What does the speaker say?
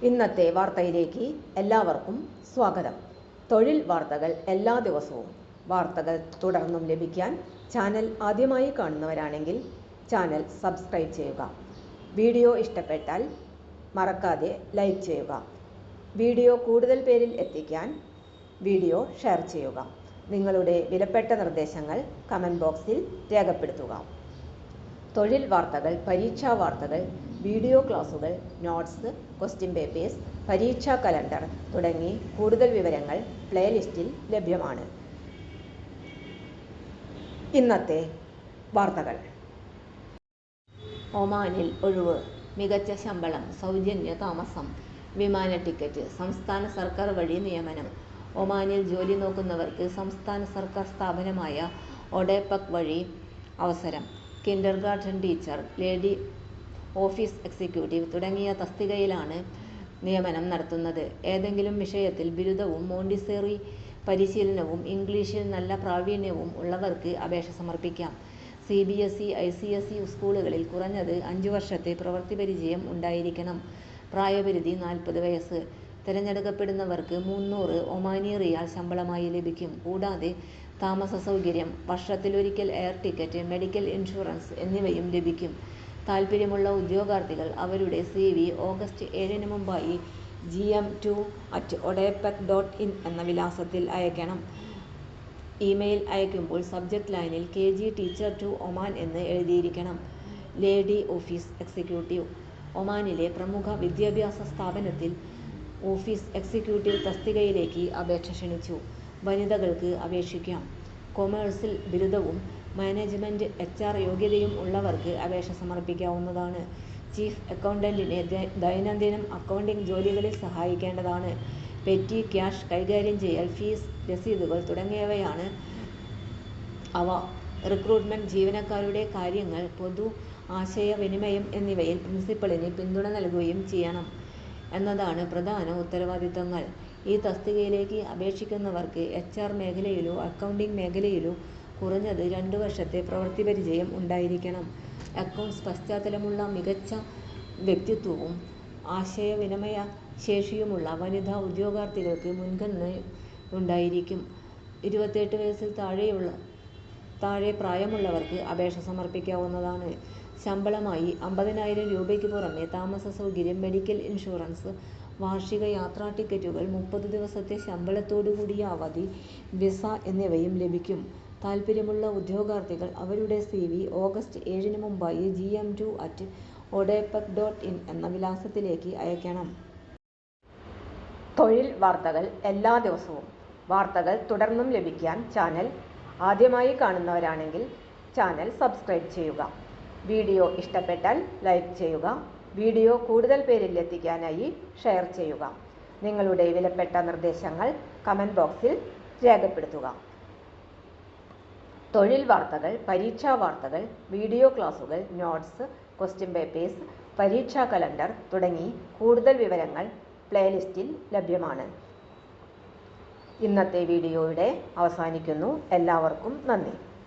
ഇന്നത്തെ വാർത്തയിലേക്ക് എല്ലാവർക്കും സ്വാഗതം. തൊഴിൽ വാർത്തകൾ എല്ലാ ദിവസവും വാർത്തകൾ തുടർന്നും ലഭിക്കാൻ ചാനൽ ആദ്യമായി കാണുന്നവരാണെങ്കിൽ ചാനൽ സബ്സ്ക്രൈബ് ചെയ്യുക. വീഡിയോ ഇഷ്ടപ്പെട്ടാൽ മറക്കാതെ ലൈക്ക് ചെയ്യുക. വീഡിയോ കൂടുതൽ പേരിൽ എത്തിക്കാൻ വീഡിയോ ഷെയർ ചെയ്യുക. നിങ്ങളുടെ വിലപ്പെട്ട നിർദ്ദേശങ്ങൾ കമൻറ്റ് ബോക്സിൽ രേഖപ്പെടുത്തുക. തൊഴിൽ വാർത്തകൾ, പരീക്ഷാ വാർത്തകൾ, വീഡിയോ ക്ലാസുകൾ, നോട്ട്സ്, ക്വസ്റ്റ്യൻ പേപ്പേഴ്സ്, പരീക്ഷാ കലണ്ടർ തുടങ്ങി കൂടുതൽ വിവരങ്ങൾ പ്ലേലിസ്റ്റിൽ ലഭ്യമാണ്. ഇന്നത്തെ വാർത്തകൾ. ഒമാനിൽ ഒഴിവ്, മികച്ച ശമ്പളം, സൗജന്യ താമസം, വിമാന ടിക്കറ്റ്, സംസ്ഥാന സർക്കാർ വഴി നിയമനം. ഒമാനിൽ ജോലി നോക്കുന്നവർക്ക് സംസ്ഥാന സർക്കാർ സ്ഥാപനമായ ഒഡെപെക് വഴി അവസരം. Kindergarten teacher, lady office executive തുടങ്ങിയ തസ്തികയിലാണ് നിയമനം നടത്തുന്നത്. ഏതെങ്കിലും വിഷയത്തിൽ ബിരുദവും മോണ്ടിസോറി പരിശീലനവും ഇംഗ്ലീഷിൽ നല്ല പ്രാവീണ്യവും ഉള്ളവർക്ക് അപേക്ഷ സമർപ്പിക്കാം. CBSE, ICSE സ്കൂളുകളിൽ കുറഞ്ഞത് 5 വർഷത്തെ പ്രവൃത്തി പരിചയം ഉണ്ടായിരിക്കണം. പ്രായപരിധി 40 വയസ്സ്. തിരഞ്ഞെടുക്കപ്പെടുന്നവർക്ക് 300 ഒമാനി റിയാൽ ശമ്പളമായി ലഭിക്കും. കൂടാതെ താമസ സൗകര്യം, വർഷത്തിലൊരിക്കൽ എയർ ടിക്കറ്റ്, മെഡിക്കൽ ഇൻഷുറൻസ് എന്നിവയും ലഭിക്കും. താൽപ്പര്യമുള്ള ഉദ്യോഗാർത്ഥികൾ അവരുടെ CV ഓഗസ്റ്റ് 7 മുമ്പായി gm2@odepec.in എന്ന വിലാസത്തിൽ അയക്കണം. ഇമെയിൽ അയക്കുമ്പോൾ സബ്ജക്ട് ലൈനിൽ KG ടീച്ചർ ടു ഒമാൻ എന്ന് എഴുതിയിരിക്കണം. Lady office executive. ഒമാനിലെ പ്രമുഖ വിദ്യാഭ്യാസ സ്ഥാപനത്തിൽ ഓഫീസ് എക്സിക്യൂട്ടീവ് തസ്തികയിലേക്ക് അപേക്ഷ ക്ഷണിച്ചു. വനിതകൾക്ക് അപേക്ഷിക്കാം. കൊമേഴ്സിൽ ബിരുദവും മാനേജ്മെന്റ് HR യോഗ്യതയും ഉള്ളവർക്ക് അപേക്ഷ സമർപ്പിക്കാവുന്നതാണ്. ചീഫ് അക്കൗണ്ടന്റിനെ ദൈനംദിനം അക്കൗണ്ടിംഗ് ജോലികളിൽ സഹായിക്കേണ്ടതാണ്. പെറ്റി ക്യാഷ് കൈകാര്യം ചെയ്യൽ, ഫീസ് രസീതുകൾ തുടങ്ങിയവയാണ് അവ. റിക്രൂട്ട്മെന്റ്, ജീവനക്കാരുടെ കാര്യങ്ങൾ, പൊതു ആശയവിനിമയം എന്നിവയിൽ പ്രിൻസിപ്പലിന് പിന്തുണ നൽകുകയും ചെയ്യണം എന്നതാണ് പ്രധാന ഉത്തരവാദിത്തങ്ങൾ. ഈ തസ്തികയിലേക്ക് അപേക്ഷിക്കുന്നവർക്ക് HR മേഖലയിലോ അക്കൗണ്ടിംഗ് മേഖലയിലോ കുറഞ്ഞത് 2 വർഷത്തെ പ്രവൃത്തി പരിചയം ഉണ്ടായിരിക്കണം. അക്കൗണ്ട്സ് പശ്ചാത്തലമുള്ള മികച്ച വ്യക്തിത്വവും ആശയവിനിമയ ശേഷിയുമുള്ള വനിതാ ഉദ്യോഗാർത്ഥികൾക്ക് മുൻഗണന ഉണ്ടായിരിക്കും. 28 വയസ്സിൽ താഴെ പ്രായമുള്ളവർക്ക് അപേക്ഷ സമർപ്പിക്കാവുന്നതാണ്. ശമ്പളമായി 50,000 രൂപയ്ക്ക് പുറമെ താമസ സൗകര്യം, മെഡിക്കൽ ഇൻഷുറൻസ്, വാർഷിക യാത്രാ ടിക്കറ്റുകൾ, 30 ദിവസത്തെ ശമ്പളത്തോടുകൂടിയ അവധി, വിസ എന്നിവയും ലഭിക്കും. താൽപ്പര്യമുള്ള ഉദ്യോഗാർത്ഥികൾ അവരുടെ CV ഓഗസ്റ്റ് 7 മുമ്പായി gm2@odepec.in എന്ന വിലാസത്തിലേക്ക് അയക്കണം. തൊഴിൽ വാർത്തകൾ എല്ലാ ദിവസവും വാർത്തകൾ തുടർന്നും ലഭിക്കാൻ ചാനൽ ആദ്യമായി കാണുന്നവരാണെങ്കിൽ ചാനൽ സബ്സ്ക്രൈബ് ചെയ്യുക. വീഡിയോ ഇഷ്ടപ്പെട്ടാൽ ലൈക്ക് ചെയ്യുക. വീഡിയോ കൂടുതൽ പേരിൽ എത്തിക്കാനായി ഷെയർ ചെയ്യുക. നിങ്ങളുടെ വിലപ്പെട്ട നിർദ്ദേശങ്ങൾ കമൻറ്റ് ബോക്സിൽ രേഖപ്പെടുത്തുക. തൊഴിൽ വാർത്തകൾ, പരീക്ഷാ വാർത്തകൾ, വീഡിയോ ക്ലാസുകൾ, നോട്ട്സ്, ക്വസ്റ്റ്യൻ പേപ്പേഴ്സ്, പരീക്ഷാ കലണ്ടർ തുടങ്ങി കൂടുതൽ വിവരങ്ങൾ പ്ലേലിസ്റ്റിൽ ലഭ്യമാണ്. ഇന്നത്തെ വീഡിയോ ഇവിടെ അവസാനിക്കുന്നു. എല്ലാവർക്കും നന്ദി.